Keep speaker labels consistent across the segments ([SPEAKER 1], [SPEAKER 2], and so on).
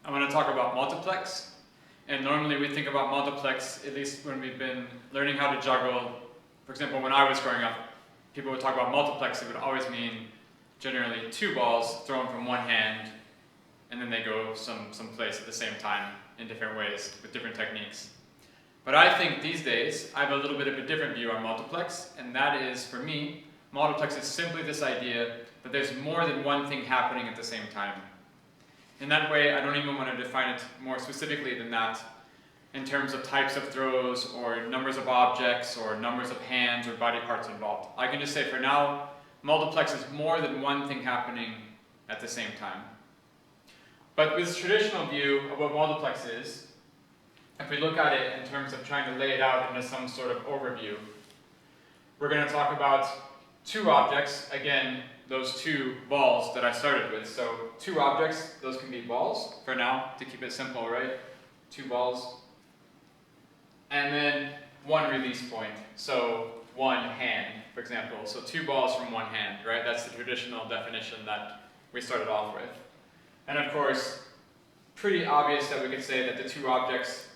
[SPEAKER 1] I want to talk about multiplex. And normally we think about multiplex, at least when we've been learning how to juggle. For example, when I was growing up, people would talk about multiplex. It would always mean generally two balls thrown from one hand, and then they go someplace at the same time in different ways with different techniques. But I think these days I have a little bit of a different view on multiplex, and that is, for me, multiplex is simply this idea that there's more than one thing happening at the same time. In that way, I don't even want to define it more specifically than that in terms of types of throws or numbers of objects or numbers of hands or body parts involved. I can just say for now, multiplex is more than one thing happening at the same time. But with this traditional view of what multiplex is, if we look at it in terms of trying to lay it out into some sort of overview, we're going to talk about two objects, again, those two balls that I started with. So two objects, those can be balls for now, to keep it simple, right? Two balls. And then one release point, so one hand, for example. So two balls from one hand, right? That's the traditional definition that we started off with. And of course, pretty obvious that we could say that the two objects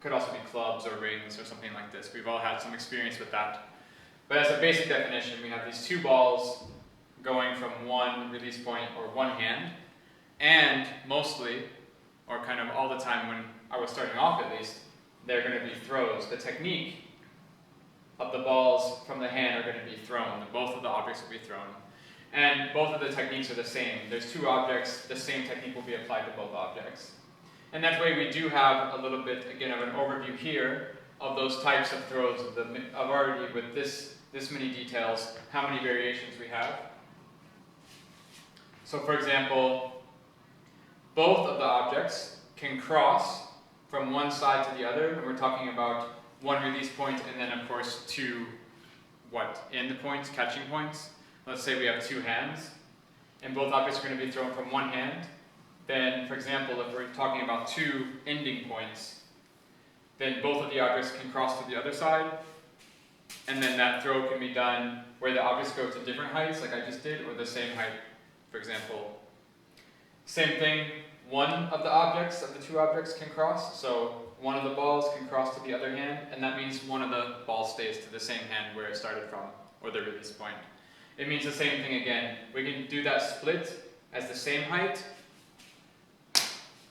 [SPEAKER 1] could also be clubs or rings or something like this. We've all had some experience with that. But as a basic definition, we have these two balls going from one release point or one hand, and mostly, or kind of all the time when I was starting off at least, they're going to be throws. The technique of the balls from the hand are going to be thrown. Both of the objects will be thrown. And both of the techniques are the same. There's two objects, the same technique will be applied to both objects. And that way we do have a little bit, again, of an overview here of those types of throws. I've already, with this many details, how many variations we have. So for example, both of the objects can cross from one side to the other, and we're talking about one release point and then of course two end points, catching points. Let's say we have two hands, and both objects are going to be thrown from one hand. Then, for example, if we're talking about two ending points, then both of the objects can cross to the other side, and then that throw can be done where the objects go to different heights, like I just did, or the same height, for example. Same thing, one of the objects, of the two objects, can cross, so one of the balls can cross to the other hand, and that means one of the balls stays to the same hand where it started from, or the release point. It means the same thing again. We can do that split as the same height,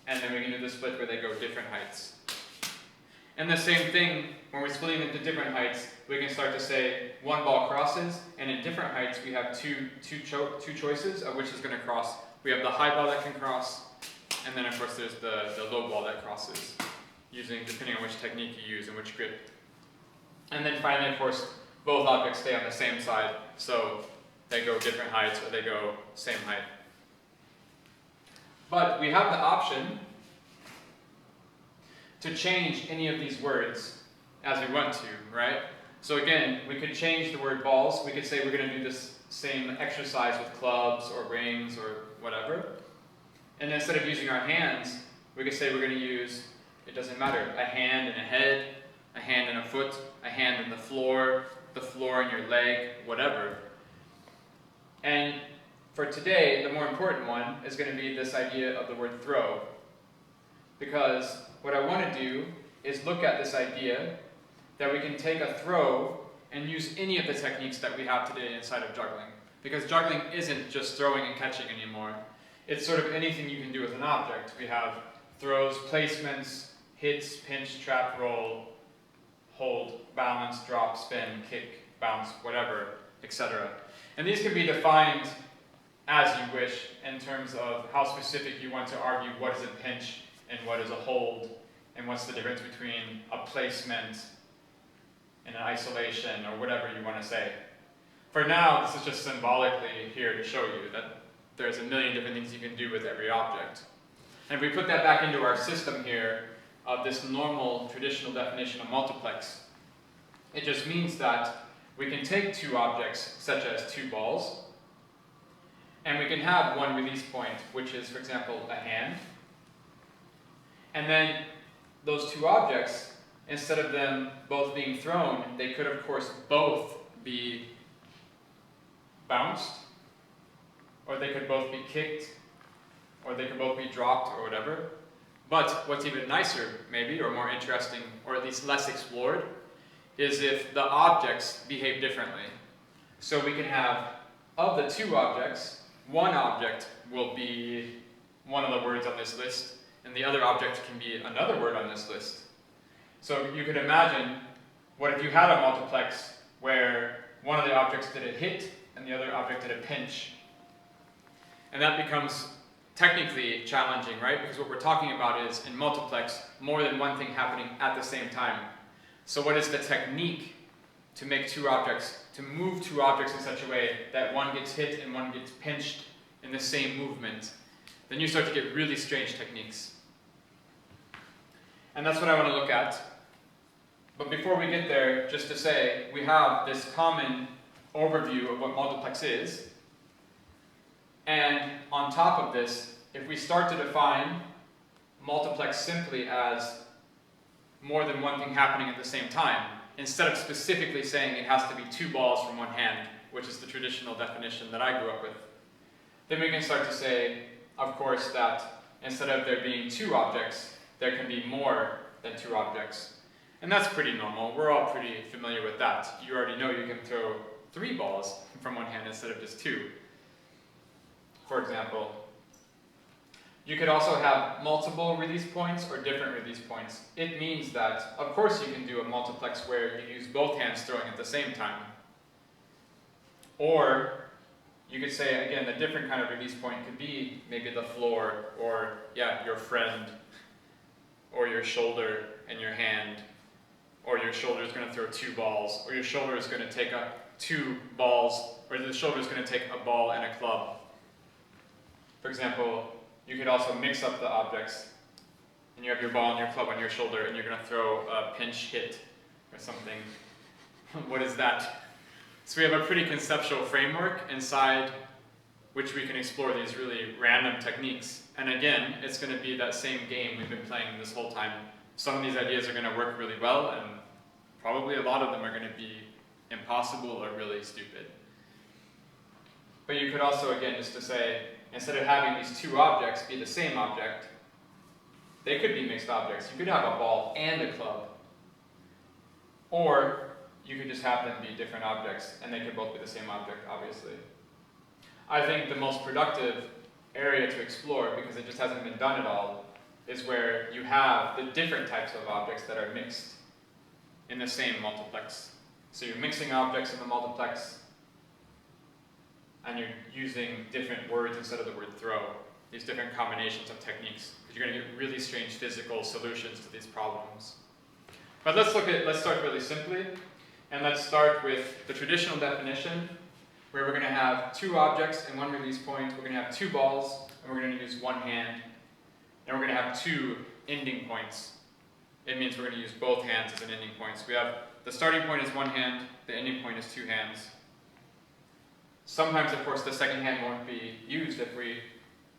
[SPEAKER 1] and then we can do the split where they go different heights. And the same thing, when we're splitting into different heights, we can start to say one ball crosses, and in different heights we have two choices of which is going to cross. We have the high ball that can cross, and then of course there's the low ball that crosses, depending on which technique you use and which grip. And then finally, of course, both objects stay on the same side, so they go different heights or they go same height. But we have the option to change any of these words as we want to, right? So again, we could change the word balls. We could say we're going to do this same exercise with clubs or rings or whatever. And instead of using our hands, we could say we're going to use, it doesn't matter, a hand and a head, a hand and a foot, a hand and the floor and your leg, whatever. And for today, the more important one is going to be this idea of the word throw. Because what I want to do is look at this idea that we can take a throw and use any of the techniques that we have today inside of juggling. Because juggling isn't just throwing and catching anymore. It's sort of anything you can do with an object. We have throws, placements, hits, pinch, trap, roll, hold, balance, drop, spin, kick, bounce, whatever, etc. And these can be defined as you wish in terms of how specific you want to argue what is a pinch and what is a hold, and what's the difference between a placement and an isolation, or whatever you want to say. For now, this is just symbolically here to show you that there's a million different things you can do with every object. And if we put that back into our system here of this normal traditional definition of multiplex, it just means that we can take two objects, such as two balls, and we can have one release point, which is, for example, a hand. And then those two objects, instead of them both being thrown, they could, of course, both be bounced, or they could both be kicked, or they can both be dropped or whatever. But what's even nicer, maybe, or more interesting, or at least less explored, is if the objects behave differently. So we can have, of the two objects, one object will be one of the words on this list, and the other object can be another word on this list. So you could imagine, what if you had a multiplex where one of the objects did a hit and the other object did a pinch? And that becomes technically challenging, right? Because what we're talking about is, in multiplex, more than one thing happening at the same time. So what is the technique to make two objects, to move two objects in such a way that one gets hit and one gets pinched in the same movement? Then you start to get really strange techniques. And that's what I want to look at. But before we get there, just to say, we have this common overview of what multiplex is. And on top of this, if we start to define multiplex simply as more than one thing happening at the same time, instead of specifically saying it has to be two balls from one hand, which is the traditional definition that I grew up with, then we can start to say, of course, that instead of there being two objects, there can be more than two objects. And that's pretty normal. We're all pretty familiar with that. You already know you can throw 3 balls from one hand instead of just 2. For example, you could also have multiple release points or different release points. It means that, of course, you can do a multiplex where you use both hands throwing at the same time. Or you could say, again, a different kind of release point could be maybe the floor, or, yeah, your friend, or your shoulder and your hand, or your shoulder is going to throw 2 balls, or your shoulder is going to take up 2 balls, or the shoulder is going to take a ball and a club. For example, you could also mix up the objects, and you have your ball and your club on your shoulder, and you're going to throw a pinch hit or something. What is that? So we have a pretty conceptual framework inside which we can explore these really random techniques. And again, it's going to be that same game we've been playing this whole time. Some of these ideas are going to work really well, and probably a lot of them are going to be impossible or really stupid. But you could also, again, just to say, instead of having these 2 objects be the same object, they could be mixed objects. You could have a ball and a club. Or you could just have them be different objects, and they could both be the same object, obviously. I think the most productive area to explore, because it just hasn't been done at all, is where you have the different types of objects that are mixed in the same multiplex. So you're mixing objects in the multiplex, and you're using different words instead of the word throw, these different combinations of techniques, because you're going to get really strange physical solutions to these problems. But let's start really simply, and let's start with the traditional definition, where we're going to have 2 objects and 1 release point, we're going to have 2 balls, and we're going to use 1 hand, and we're going to have 2 ending points. It means we're going to use both hands as an ending point. So we have the starting point is 1 hand, the ending point is 2 hands. Sometimes, of course, the second hand won't be used if we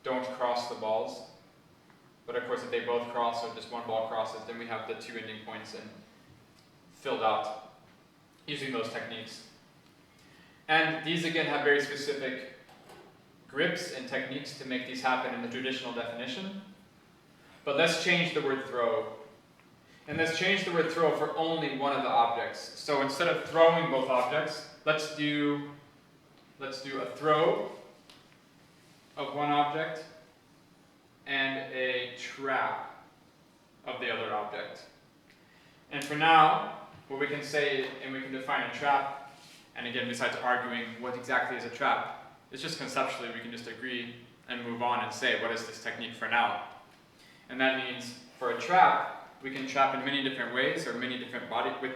[SPEAKER 1] don't cross the balls. But of course, if they both cross or just one ball crosses, then we have the 2 ending points and filled out using those techniques. And these, again, have very specific grips and techniques to make these happen in the traditional definition. But let's change the word throw. And let's change the word throw for only one of the objects. So instead of throwing both objects, let's do a throw of one object and a trap of the other object. And for now, what we can say, and we can define a trap, and again, besides arguing what exactly is a trap, it's just conceptually we can just agree and move on and say, what is this technique for now? And that means for a trap, we can trap in many different ways or with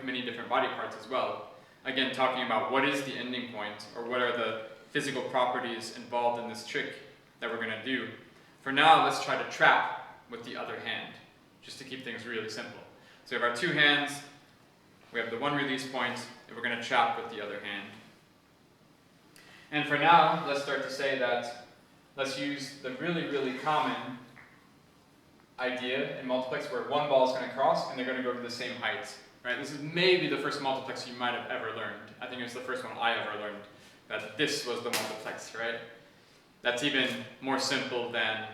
[SPEAKER 1] many different body parts as well. Again, talking about what is the ending point, or what are the physical properties involved in this trick that we're going to do. For now, let's try to trap with the other hand, just to keep things really simple. So we have our 2 hands, we have the 1 release point, and we're going to trap with the other hand. And for now, let's start to say that, let's use the really, really common idea in multiplex where one ball is going to cross and they're going to go to the same height. Right? This is maybe the first multiplex you might have ever learned. I think it was the first one I ever learned, that this was the multiplex, right? That's even more simple than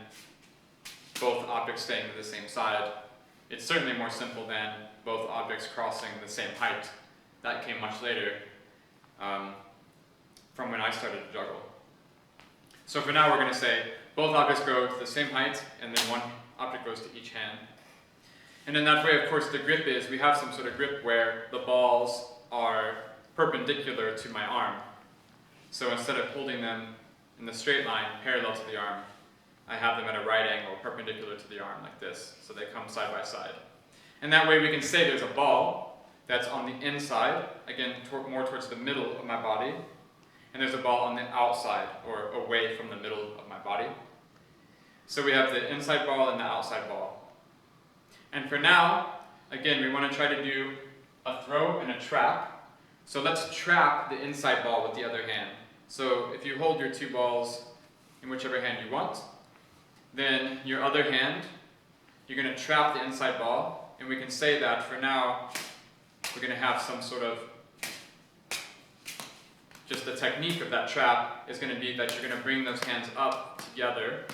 [SPEAKER 1] both objects staying to the same side. It's certainly more simple than both objects crossing the same height. That came much later from when I started to juggle. So for now we're going to say both objects go to the same height and then one object goes to each hand. And in that way, of course, the grip is, we have some sort of grip where the balls are perpendicular to my arm. So instead of holding them in the straight line parallel to the arm, I have them at a right angle perpendicular to the arm like this, so they come side by side. And that way we can say there's a ball that's on the inside, again more towards the middle of my body, and there's a ball on the outside, or away from the middle of my body. So we have the inside ball and the outside ball. And for now, again, we want to try to do a throw and a trap. So let's trap the inside ball with the other hand. So if you hold your two balls in whichever hand you want, then your other hand, you're going to trap the inside ball, and we can say that for now, we're going to have some sort of, just the technique of that trap is going to be that you're going to bring those hands up together,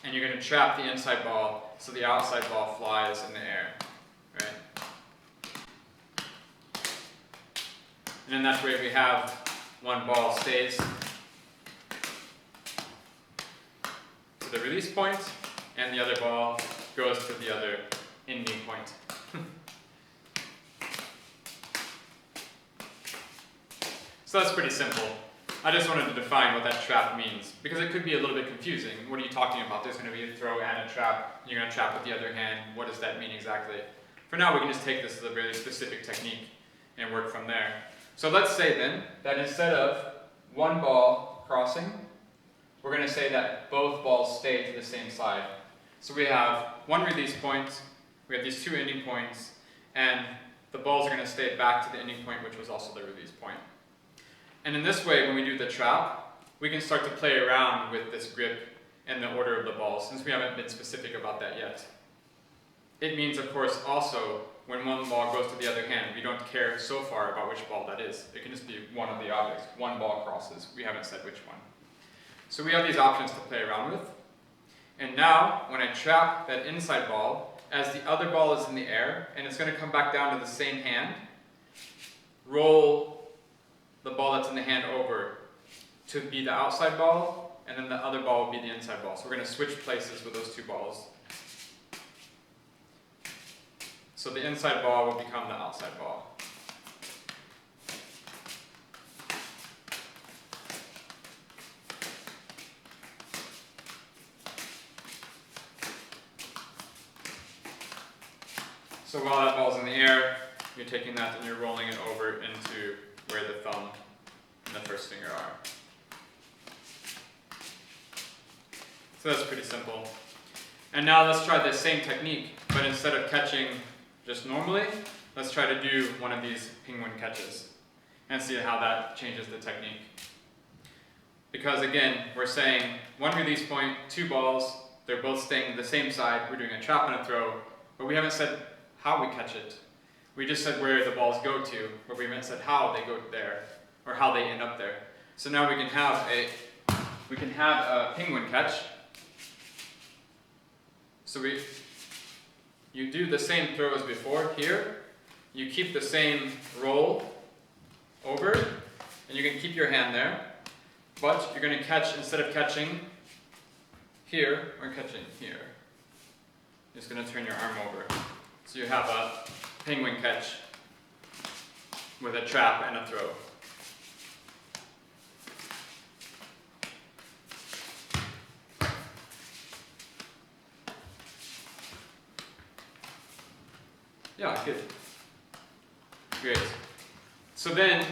[SPEAKER 1] and you're going to trap the inside ball so the outside ball flies in the air, right? And in that way we have one ball stays to the release point, and the other ball goes to the other ending point. So that's pretty simple. I just wanted to define what that trap means, because it could be a little bit confusing. What are you talking about? There's going to be a throw and a trap. You're going to trap with the other hand. What does that mean exactly? For now, we can just take this as a very specific technique and work from there. So let's say then that instead of one ball crossing, we're going to say that both balls stay to the same side. So we have one release point, we have these two ending points, and the balls are going to stay back to the ending point, which was also the release point. And in this way, when we do the trap, we can start to play around with this grip and the order of the balls, since we haven't been specific about that yet. It means, of course, also, when one ball goes to the other hand, we don't care so far about which ball that is. It can just be one of the objects. One ball crosses. We haven't said which one. So we have these options to play around with. And now, when I trap that inside ball, as the other ball is in the air, and it's going to come back down to the same hand, roll the ball that's in the hand over to be the outside ball, and then the other ball will be the inside ball. So we're going to switch places with those two balls. So the inside ball will become the outside ball. So while that ball's in the air, you're taking that and you're rolling it over into where the thumb and the first finger are. So that's pretty simple. And now let's try the same technique, but instead of catching just normally, let's try to do one of these penguin catches and see how that changes the technique. Because again, we're saying one release point, two balls, they're both staying the same side, we're doing a trap and a throw, but we haven't said how we catch it. We just said where the balls go to, but we haven't said how they go there, or how they end up there. So now we can have a penguin catch. So you do the same throw as before here. You keep the same roll over, and you can keep your hand there. But you're going to catch, instead of catching here, we're catching here. You're just going to turn your arm over. So you have a penguin catch with a trap and a throw. Yeah, good. Great. So then,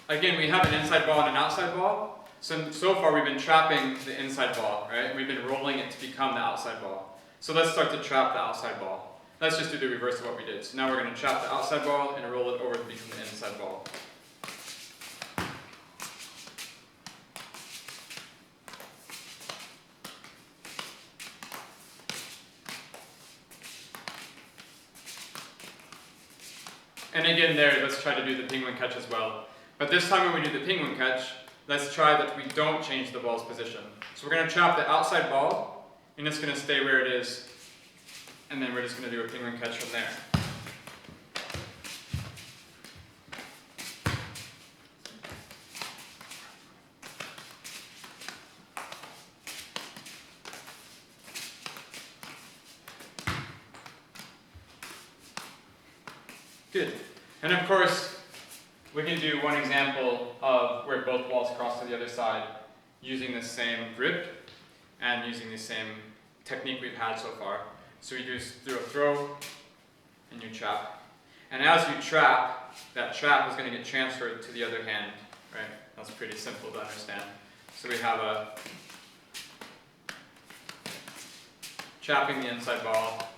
[SPEAKER 1] again, we have an inside ball and an outside ball. So far we've been trapping the inside ball, right? We've been rolling it to become the outside ball. So let's start to trap the outside ball. Let's just do the reverse of what we did. So now we're going to trap the outside ball and roll it over to become the inside ball. And again there, let's try to do the penguin catch as well. But this time when we do the penguin catch, let's try that we don't change the ball's position. So we're going to trap the outside ball, and it's going to stay where it is, and then we're just going to do a penguin catch from there. Good. And of course, we can do one example of where both balls cross to the other side using the same grip and using the same technique we've had so far. So you do a throw and you trap. And as you trap, that trap is going to get transferred to the other hand, right? That's pretty simple to understand. So we have a trapping the inside ball.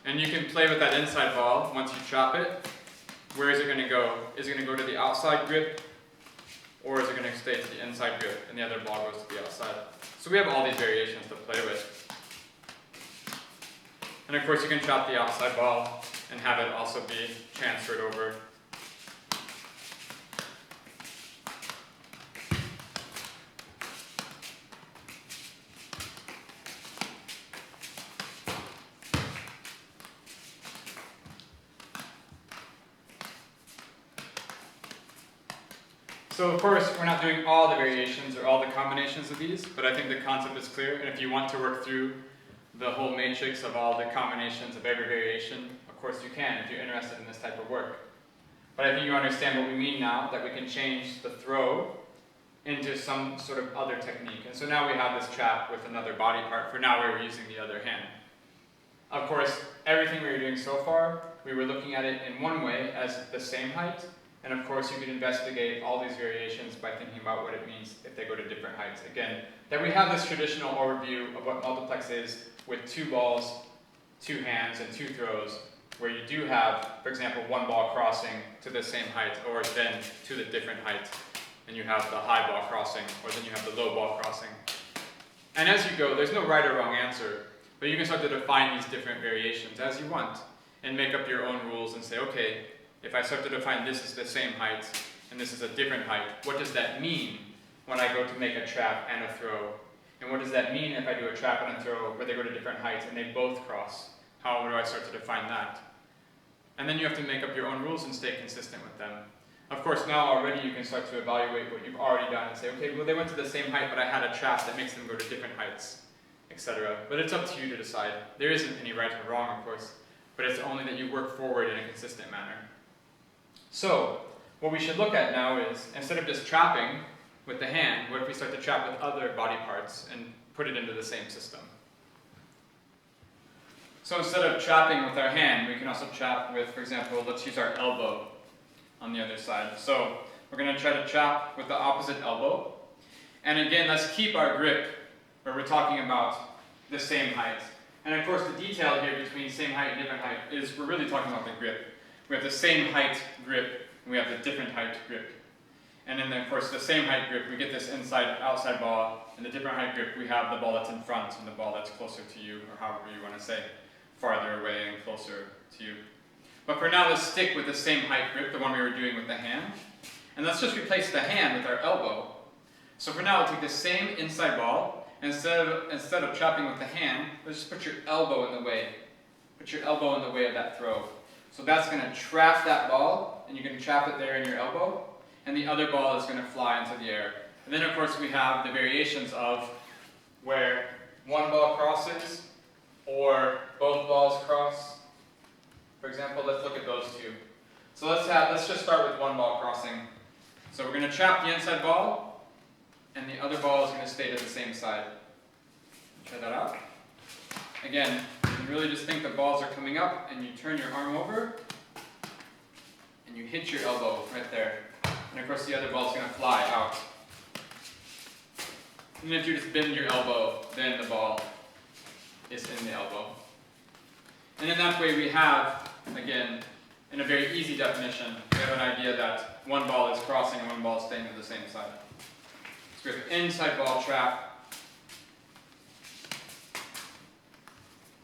[SPEAKER 1] And you can play with that inside ball once you trap it. Where is it going to go? Is it going to go to the outside grip, or is it going to stay to the inside grip and the other ball goes to the outside? So we have all these variations to play with. And of course you can trap the outside ball and have it also be transferred over. So of course, we're not doing all the variations or all the combinations of these, but I think the concept is clear, and if you want to work through the whole matrix of all the combinations of every variation, of course you can if you're interested in this type of work. But I think you understand what we mean now, that we can change the throw into some sort of other technique. And so now we have this trap with another body part for now we're using the other hand. Of course, everything we were doing so far, we were looking at it in one way as the same height. And of course, you can investigate all these variations by thinking about what it means if they go to different heights. Again, that we have this traditional overview of what multiplex is with 2 balls, 2 hands, and 2 throws, where you do have, for example, 1 ball crossing to the same height, or then to the different height. And you have the high ball crossing, or then you have the low ball crossing. And as you go, there's no right or wrong answer, but you can start to define these different variations as you want, and make up your own rules and say, okay, if I start to define this is the same height, and this is a different height, what does that mean when I go to make a trap and a throw? And what does that mean if I do a trap and a throw where they go to different heights and they both cross? How do I start to define that? And then you have to make up your own rules and stay consistent with them. Of course, now already you can start to evaluate what you've already done and say, okay, well they went to the same height, but I had a trap that makes them go to different heights, etc. But it's up to you to decide. There isn't any right or wrong, of course, but it's only that you work forward in a consistent manner. So, what we should look at now is, instead of just trapping with the hand, what if we start to trap with other body parts and put it into the same system? So instead of trapping with our hand, we can also trap with, for example, let's use our elbow on the other side. So we're going to try to trap with the opposite elbow. And again, let's keep our grip where we're talking about the same height. And of course, the detail here between same height and different height is we're really talking about the grip. We have the same height grip, and we have the different height grip. And then, of course, the same height grip, we get this inside-outside ball, and the different height grip, we have the ball that's in front and the ball that's closer to you, or however you want to say, farther away and closer to you. But for now, let's stick with the same height grip, the one we were doing with the hand. And let's just replace the hand with our elbow. So for now, we'll take the same inside ball, and instead of trapping with the hand, let's just put your elbow in the way. Put your elbow in the way of that throw. So that's going to trap that ball, and you can trap it there in your elbow, and the other ball is going to fly into the air. And then of course we have the variations of where one ball crosses, or both balls cross. For example, let's look at those two. So let's just start with one ball crossing. So we're going to trap the inside ball, and the other ball is going to stay to the same side. Try that out. Again, you can really just think the balls are coming up, and you turn your arm over, and you hit your elbow right there. And of course the other ball is going to fly out. And if you just bend your elbow, then the ball is in the elbow. And in that way we have, again, in a very easy definition, we have an idea that one ball is crossing and one ball is staying to the same side. So we have inside ball trap,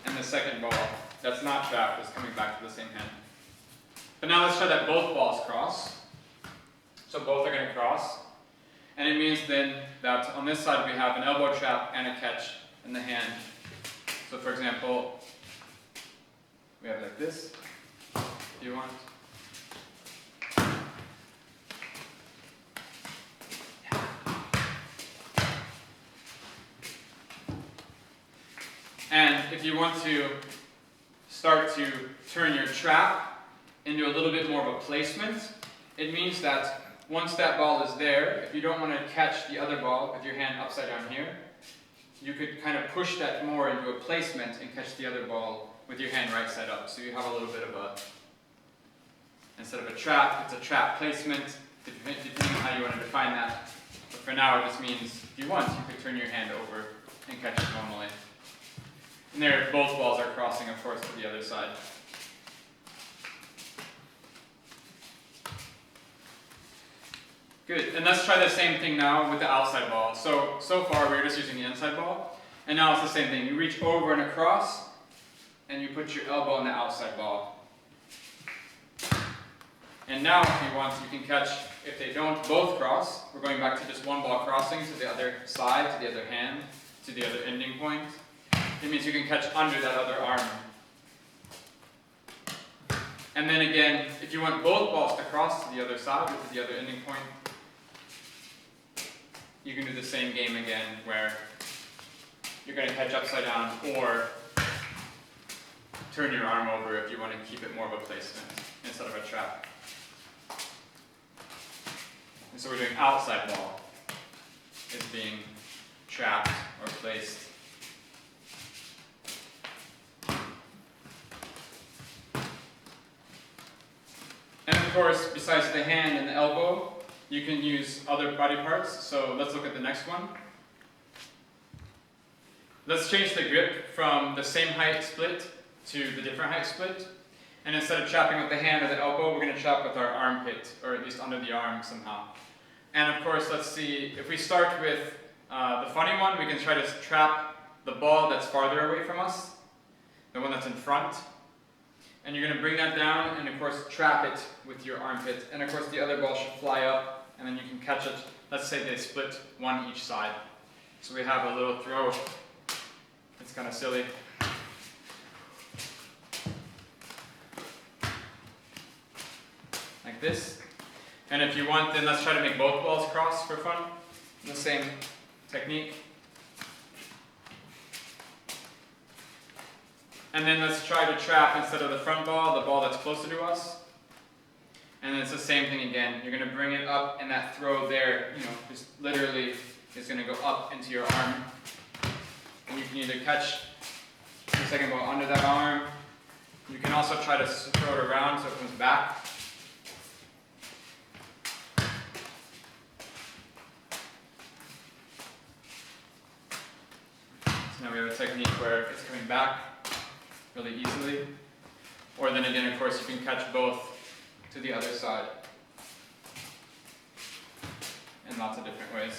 [SPEAKER 1] and the second ball that's not trapped is coming back to the same hand. But now let's try that both balls cross. So both are going to cross. And it means then that on this side we have an elbow trap and a catch in the hand. So for example, we have like this, if you want. And if you want to start to turn your trap into a little bit more of a placement, it means that once that ball is there, if you don't want to catch the other ball with your hand upside down here, you could kind of push that more into a placement and catch the other ball with your hand right side up. So you have a little bit of a, instead of a trap, it's a trap placement, depending on how you want to define that. But for now, it just means if you want, you could turn your hand over and catch it normally. And there, both balls are crossing, of course, to the other side. Good, and let's try the same thing now with the outside ball. So far we were just using the inside ball, and now it's the same thing. You reach over and across, and you put your elbow on the outside ball. And now if you want, you can catch, if they don't both cross, we're going back to just one ball crossing to the other side, to the other hand, to the other ending point. It means you can catch under that other arm. And then again, if you want both balls to cross to the other side or to the other ending point, you can do the same game again where you're going to catch upside down or turn your arm over if you want to keep it more of a placement instead of a trap. And so we're doing outside ball is being trapped or placed. And of course, besides the hand and the elbow, you can use other body parts. So let's look at the next one. Let's change the grip from the same height split to the different height split. And instead of trapping with the hand or the elbow, we're going to trap with our armpit, or at least under the arm somehow. And of course, let's see, if we start with the funny one, we can try to trap the ball that's farther away from us, the one that's in front. And you're going to bring that down and of course trap it with your armpit. And of course the other ball should fly up and then you can catch it. Let's say they split one each side. So we have a little throw. It's kind of silly. Like this. And if you want, then let's try to make both balls cross for fun. The same technique. And then let's try to trap, instead of the front ball, the ball that's closer to us. And then it's the same thing again. You're going to bring it up, and that throw there, just literally is going to go up into your arm. And you can either catch the second ball under that arm. You can also try to throw it around so it comes back. So now we have a technique where it's coming back really easily. Or then again, of course, you can catch both to the other side in lots of different ways.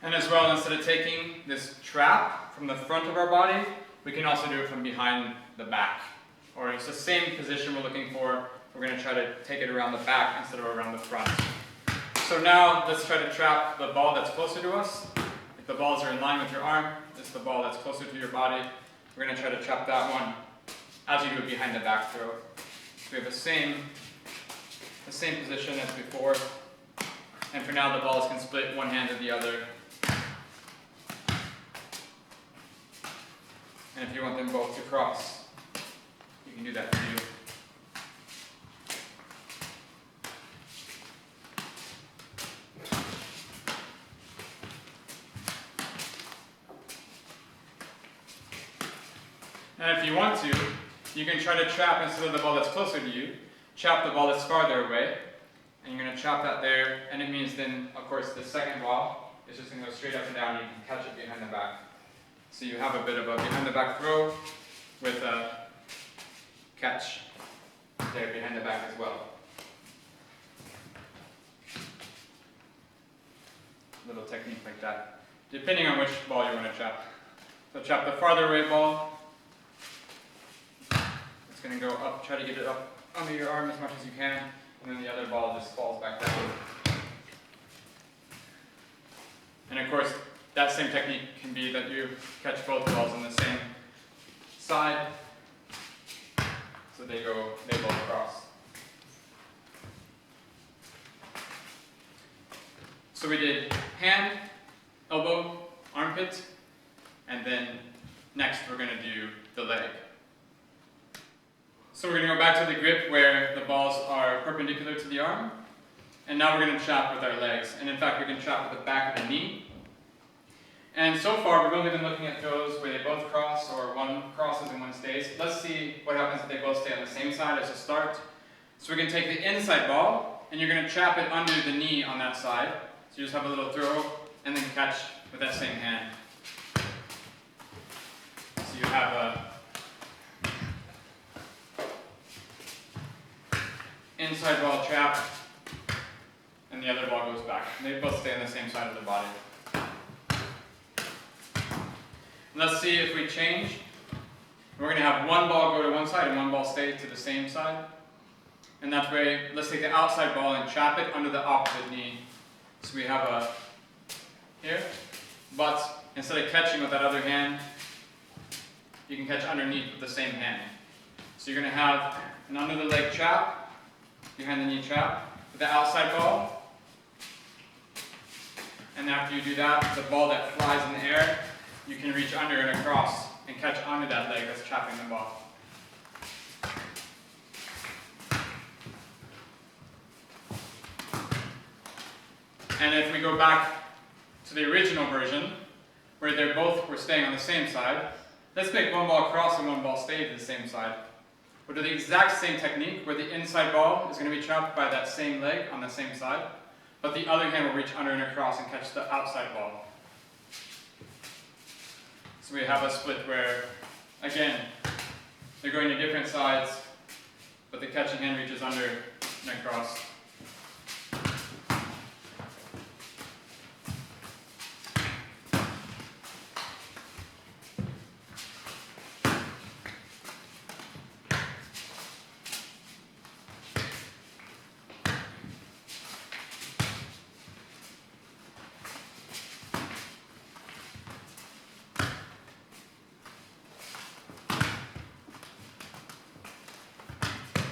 [SPEAKER 1] And as well, instead of taking this trap from the front of our body, we can also do it from behind the back. Or it's the same position we're looking for. We're going to try to take it around the back instead of around the front. So now let's try to trap the ball that's closer to us. If the balls are in line with your arm, this is the ball that's closer to your body. We're going to try to trap that one as you do it behind the back throw. So we have the same position as before. And for now the balls can split one hand to the other. And if you want them both to cross, you can do that too. And if you want to, you can try to trap, instead of the ball that's closer to you, trap the ball that's farther away. And you're going to trap that there, and it means then, of course, the second ball is just going to go straight up and down, and you can catch it behind the back. So you have a bit of a behind the back throw with a catch there behind the back as well. little technique like that, depending on which ball you want to trap. So trap the farther away ball. It's going to go up, try to get it up under your arm as much as you can, and then the other ball just falls back down. And of course, that same technique can be that you catch both balls on the same side, so they both cross. So we did hand, elbow, armpit, and then next we're going to do the leg. So we're going to go back to the grip where the balls are perpendicular to the arm, and now we're going to trap with our legs. And in fact, we can trap with the back of the knee. And so far, we've only been looking at throws where they both cross, or one crosses and one stays. Let's see what happens if they both stay on the same side as a start. So we can take the inside ball, and you're going to trap it under the knee on that side. So you just have a little throw, and then catch with that same hand. So you have a inside ball trap, and the other ball goes back. And they both stay on the same side of the body. Let's see if we change. We're going to have one ball go to one side and one ball stay to the same side. And that way, let's take the outside ball and trap it under the opposite knee. So we have a here, but instead of catching with that other hand, you can catch underneath with the same hand. So you're going to have an under the leg trap, behind the knee trap, with the outside ball. And after you do that, the ball that flies in the air, you can reach under and across and catch onto that leg that's trapping the ball. And if we go back to the original version, where they both were staying on the same side, let's make one ball cross and one ball stay to the same side. We'll do the exact same technique where the inside ball is going to be trapped by that same leg on the same side, but the other hand will reach under and across and catch the outside ball. So we have a split where, again, they're going to different sides, but the catching hand reaches under and across.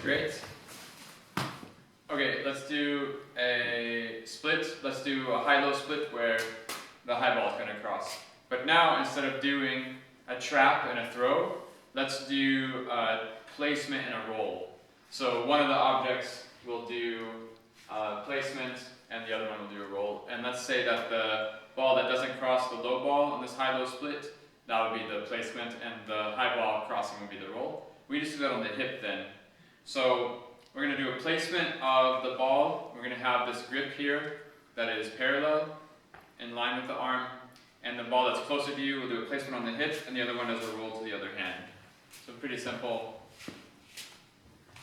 [SPEAKER 1] Great. Okay, let's do a split. Let's do a high-low split where the high ball is going to cross. But now, instead of doing a trap and a throw, let's do a placement and a roll. So one of the objects will do placement and the other one will do a roll. And let's say that the ball that doesn't cross the low ball on this high-low split, that would be the placement, and the high ball crossing would be the roll. We just do that on the hip then. So we're going to do a placement of the ball. We're going to have this grip here that is parallel, in line with the arm, and the ball that's closer to you will do a placement on the hip, and the other one does a roll to the other hand. So pretty simple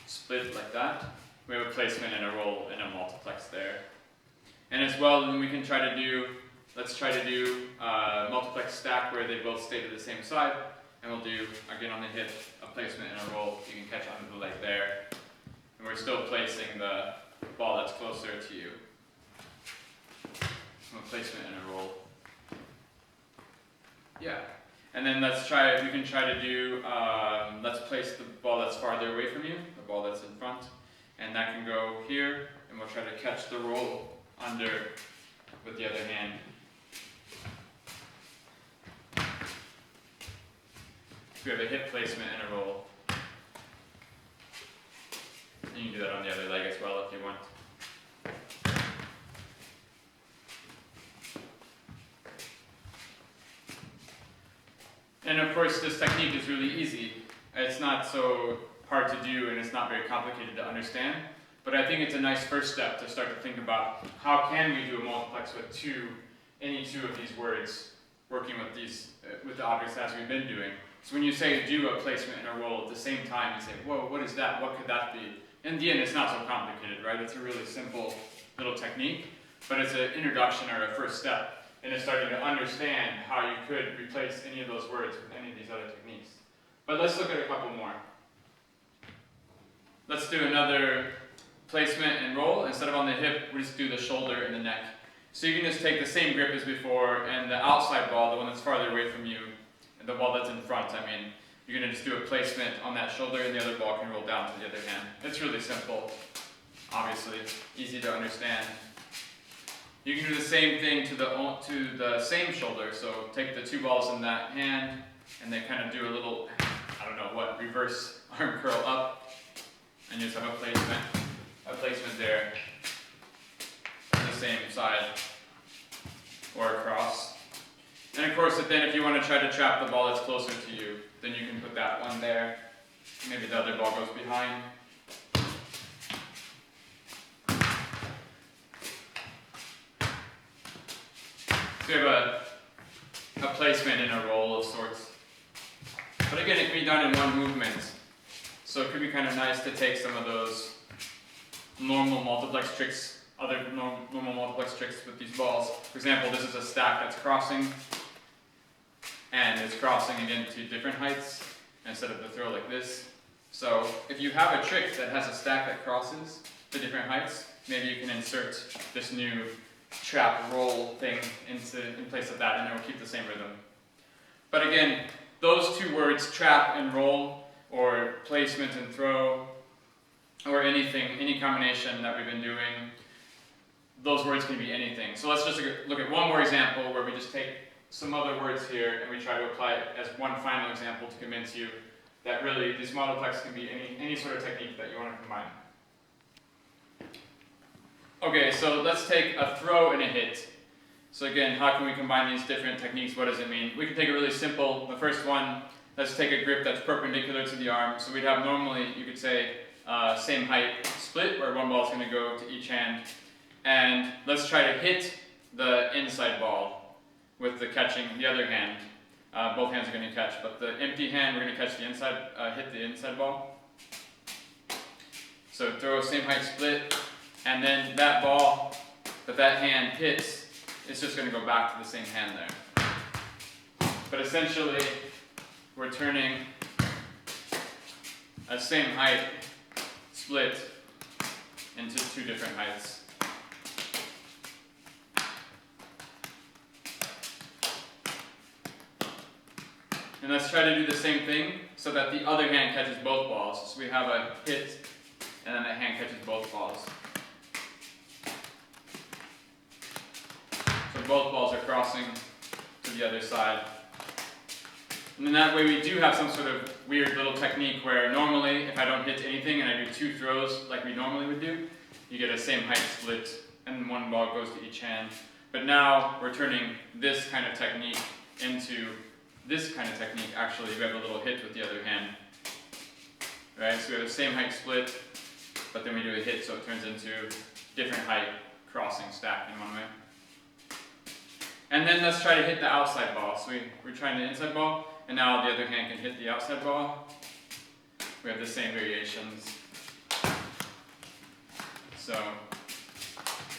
[SPEAKER 1] split like that. We have a placement and a roll and a multiplex there. And as well, then we can try to do, let's try to do a multiplex stack where they both stay to the same side. And we'll do, again on the hip, a placement and a roll. You can catch under the leg there. And we're still placing the ball that's closer to you. A placement and a roll. Yeah. And then let's try, we can try to do, let's place the ball that's farther away from you, the ball that's in front. And that can go here, and we'll try to catch the roll under with the other hand. We have a hip placement and a roll. You can do that on the other leg as well if you want. And of course, this technique is really easy. It's not so hard to do, and it's not very complicated to understand. But I think it's a nice first step to start to think about how can we do a multiplex with any two of these words, working with these with the objects as we've been doing. So when you say do a placement and a roll at the same time, you say, whoa, what is that? What could that be? In the end, it's not so complicated, right? It's a really simple little technique. but it's an introduction or a first step into starting to understand how you could replace any of those words with any of these other techniques. But let's look at a couple more. Let's do another placement and roll. Instead of on the hip, we just do the shoulder and the neck. So you can just take the same grip as before, and the outside ball, the one that's farther away from you, and the ball that's in front, you're going to just do a placement on that shoulder, and the other ball can roll down to the other hand. It's really simple, obviously, easy to understand. You can do the same thing to the same shoulder, so take the two balls in that hand, and they kind of do a little, reverse arm curl up, and you just have a placement there, on the same side, or across. And of course, then if you want to try to trap the ball that's closer to you, then you can put that one there. Maybe the other ball goes behind. So we have a placement and a roll of sorts. But again, it can be done in one movement. So it could be kind of nice to take some of those normal multiplex tricks, other normal multiplex tricks with these balls. For example, this is a stack that's crossing, and it's crossing again to different heights instead of the throw like this. So if you have a trick that has a stack that crosses to different heights, maybe you can insert this new trap roll thing in place of that, and it will keep the same rhythm. But again, those two words, trap and roll, or placement and throw, or anything, any combination that we've been doing, those words can be anything. So let's just look at one more example where we just take some other words here and we try to apply it as one final example to convince you that really this multiplex can be any sort of technique that you want to combine. Okay, so let's take a throw and a hit. So again, how can we combine these different techniques? What does it mean? We can take it really simple. The first one, let's take a grip that's perpendicular to the arm. So we'd have normally, you could say, same height split, where one ball is going to go to each hand. And let's try to hit the inside ball with the catching the other hand. Both hands are going to catch, but the empty hand, we're going to catch the inside, hit the inside ball. So throw same height split, and then that ball that hand hits, it's just going to go back to the same hand there. But essentially, we're turning a same height split into two different heights. And let's try to do the same thing so that the other hand catches both balls. So we have a hit, and then the hand catches both balls. So both balls are crossing to the other side. And then that way we do have some sort of weird little technique where normally if I don't hit anything and I do two throws like we normally would do, you get a same height split and one ball goes to each hand. But now we're turning this kind of technique into this kind of technique. Actually, we have a little hit with the other hand. Right? So we have the same height split, but then we do a hit so it turns into different height crossing stack in one way. And then let's try to hit the outside ball. So we're trying the inside ball, and now the other hand can hit the outside ball. We have the same variations. So,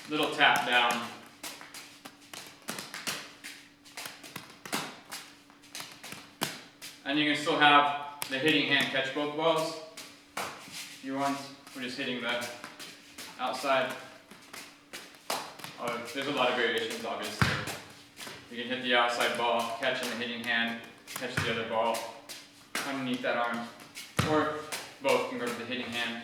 [SPEAKER 1] little tap down. And you can still have the hitting hand catch both balls if you want. We're just hitting the outside. There's a lot of variations, obviously. You can hit the outside ball, catch in the hitting hand, catch the other ball underneath that arm, or both can go to the hitting hand.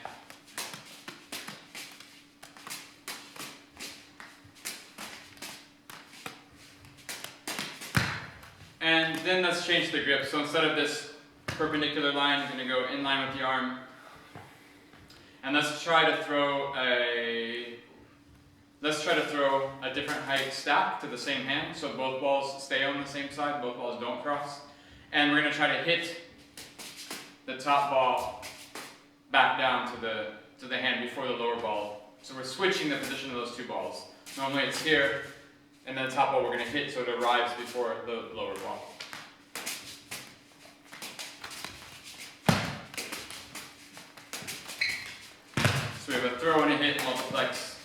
[SPEAKER 1] And then let's change the grip. So instead of this perpendicular line, we're going to go in line with the arm. And let's try to throw a different height stack to the same hand, so both balls stay on the same side, both balls don't cross. And we're going to try to hit the top ball back down to the hand before the lower ball. So we're switching the position of those two balls. Normally it's here, and then the top ball we're going to hit so it arrives before the lower ball. So we have a throw and a hit multiplex.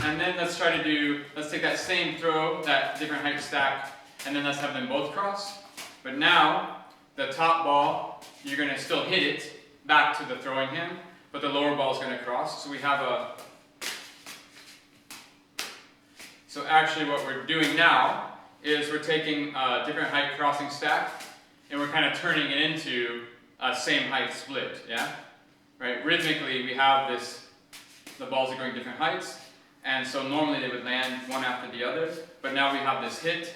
[SPEAKER 1] And then let's take that same throw, that different height stack, and then let's have them both cross. But now, the top ball, you're going to still hit it back to the throwing hand, but the lower ball is going to cross. So we have so actually what we're doing now is we're taking a different height crossing stack, and we're kind of turning it into a same height split, yeah? Right? Rhythmically, we have this, the balls are going different heights, and so normally they would land one after the other, but now we have this hit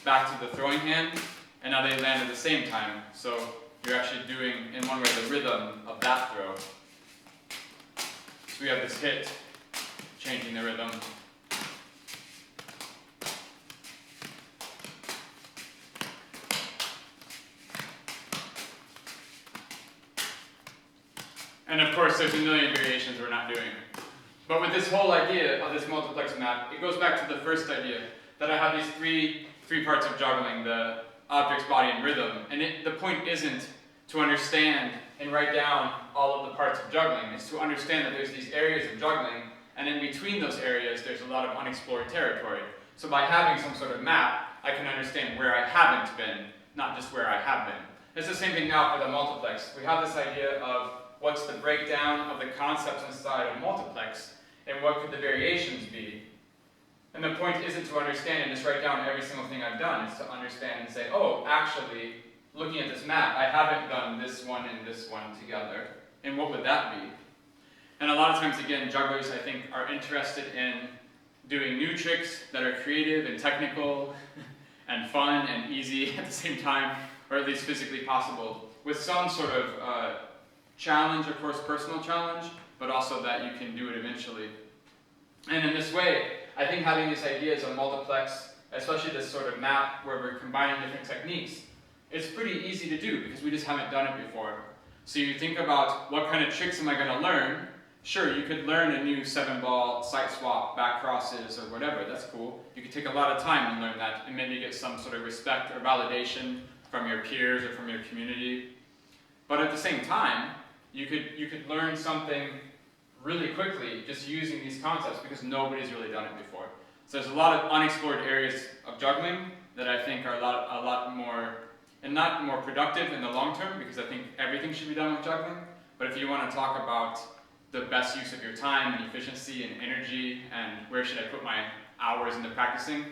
[SPEAKER 1] back to the throwing hand, and now they land at the same time. So you're actually doing, in one way, the rhythm of that throw. So we have this hit, changing the rhythm. And of course, there's a million variations we're not doing. But with this whole idea of this multiplex map, it goes back to the first idea, that I have these three parts of juggling, the objects, body, and rhythm. And the point isn't to understand and write down all of the parts of juggling. It's to understand that there's these areas of juggling, and in between those areas, there's a lot of unexplored territory. So by having some sort of map, I can understand where I haven't been, not just where I have been. It's the same thing now for the multiplex. We have this idea of what's the breakdown of the concepts inside of multiplex, and what could the variations be. And the point isn't to understand and just write down every single thing I've done. It's to understand and say, oh, actually, looking at this map, I haven't done this one and this one together. And what would that be? And a lot of times, again, jugglers, I think, are interested in doing new tricks that are creative and technical and fun and easy at the same time, or at least physically possible, with some sort of challenge, of course, personal challenge, but also that you can do it eventually. And in this way, I think having these ideas of multiplex, especially this sort of map where we're combining different techniques, it's pretty easy to do because we just haven't done it before. So you think about what kind of tricks am I going to learn? Sure, you could learn a new 7-ball side swap, back crosses, or whatever. That's cool. You could take a lot of time to learn that and maybe get some sort of respect or validation from your peers or from your community. But at the same time, you could learn something really quickly just using these concepts because nobody's really done it before. So there's a lot of unexplored areas of juggling that I think are a lot more, and not more productive in the long term, because I think everything should be done with juggling. But if you want to talk about the best use of your time and efficiency and energy and where should I put my hours into practicing,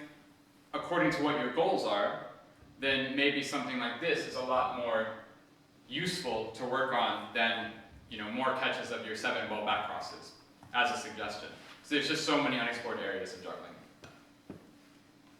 [SPEAKER 1] according to what your goals are, then maybe something like this is a lot more useful to work on than more catches of your 7-ball back crosses, as a suggestion. So there's just so many unexplored areas of juggling.